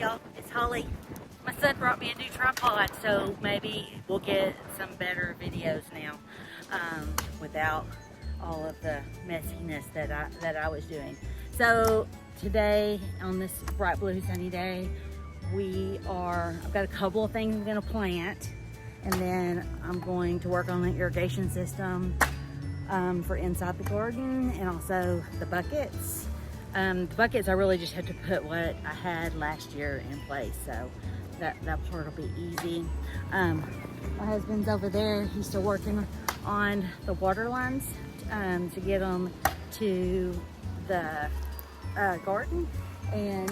y'all, it's Holly. My son brought me a new tripod, so maybe we'll get some better videos now without all of the messiness that I was doing. So today, on this bright blue sunny day, I've got a couple of things I'm gonna plant, and then I'm going to work on the irrigation system for inside the garden, and also the buckets. The buckets, I really just have to put what I had last year in place, so that part will be easy. My husband's over there. He's still working on the water lines to get them to the garden. And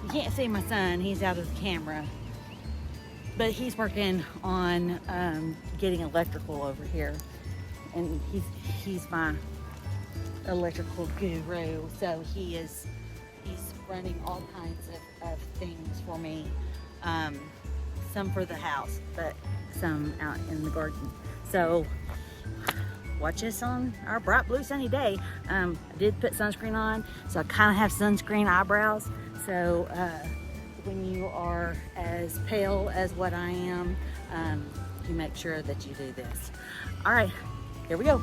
you can't see my son, he's out of the camera, but he's working on getting electrical over here, and he's my electrical guru, so he's running all kinds of things for me, some for the house, but some out in the garden. So watch us on our bright blue sunny day. I did put sunscreen on, so I kind of have sunscreen eyebrows, so when you are as pale as what I am, you make sure that you do this. All right, here we go.